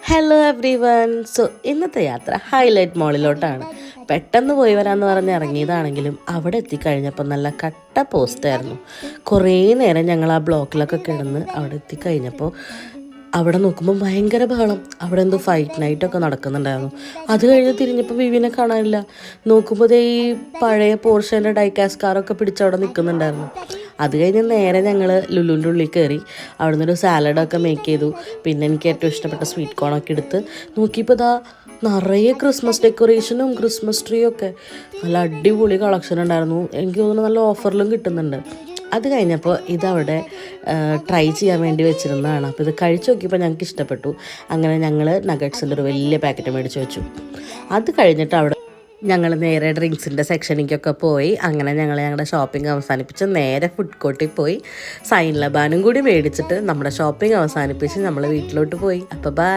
Hello every one. So ഇന്നത്തെ യാത്ര highlight മോളിലോട്ടാണ്. പെട്ടെന്ന് പോയി വരാമെന്ന് പറഞ്ഞ് ഇറങ്ങിയതാണെങ്കിലും അവിടെ എത്തിക്കഴിഞ്ഞപ്പോൾ നല്ല കട്ട പോസ്റ്റായിരുന്നു. കുറേ നേരം ഞങ്ങൾ ആ ബ്ലോക്കിലൊക്കെ കിടന്ന് അവിടെ എത്തിക്കഴിഞ്ഞപ്പോൾ അവിടെ നോക്കുമ്പോൾ ഭയങ്കര ബഹളം. അവിടെ എന്തോ ഫൈറ്റ് നൈറ്റൊക്കെ നടക്കുന്നുണ്ടായിരുന്നു. അത് കഴിഞ്ഞ് തിരിഞ്ഞപ്പോൾ വിവിനെ കാണാനില്ല. നോക്കുമ്പോൾ ഈ പഴയ പോർഷൻ്റെ ഡൈക്കാസ് കാറൊക്കെ പിടിച്ചവിടെ നിൽക്കുന്നുണ്ടായിരുന്നു. അത് കഴിഞ്ഞ് നേരെ ഞങ്ങൾ ലുലുവിൻ്റെ ഉള്ളിൽ കയറി അവിടെ നിന്നൊരു സാലഡൊക്കെ മേക്ക് ചെയ്തു. പിന്നെ എനിക്ക് ഏറ്റവും ഇഷ്ടപ്പെട്ട സ്വീറ്റ് കോണൊക്കെ എടുത്ത് നോക്കിയപ്പോൾ ഇതാ നിറയെ ക്രിസ്മസ് ഡെക്കറേഷനും ക്രിസ്മസ് ട്രീയും ഒക്കെ നല്ല അടിപൊളി കളക്ഷൻ ഉണ്ടായിരുന്നു. എനിക്ക് തോന്നുന്നു നല്ല ഓഫറിലും കിട്ടുന്നുണ്ട്. അത് കഴിഞ്ഞപ്പോൾ ഇതവിടെ ട്രൈ ചെയ്യാൻ വേണ്ടി വെച്ചിരുന്നതാണ്. അപ്പോൾ ഇത് കഴിച്ച് നോക്കിയപ്പോൾ ഞങ്ങൾക്ക് ഇഷ്ടപ്പെട്ടു. അങ്ങനെ ഞങ്ങൾ നഗറ്റ്സിൻ്റെ ഒരു വലിയ പാക്കറ്റ് മേടിച്ച് വെച്ചു. അത് കഴിഞ്ഞിട്ട് അവിടെ ഞങ്ങൾ നേരെ ഡ്രിങ്ക്സിൻ്റെ സെക്ഷനിലേക്കൊക്കെ പോയി. അങ്ങനെ ഞങ്ങൾ ഞങ്ങളുടെ ഷോപ്പിംഗ് അവസാനിപ്പിച്ച് നേരെ ഫുഡ് കോർട്ടിൽ പോയി സൈൻ ലബാനും കൂടി മേടിച്ചിട്ട് നമ്മുടെ ഷോപ്പിംഗ് അവസാനിപ്പിച്ച് നമ്മൾ വീട്ടിലോട്ട് പോയി. അപ്പോൾ ബൈ.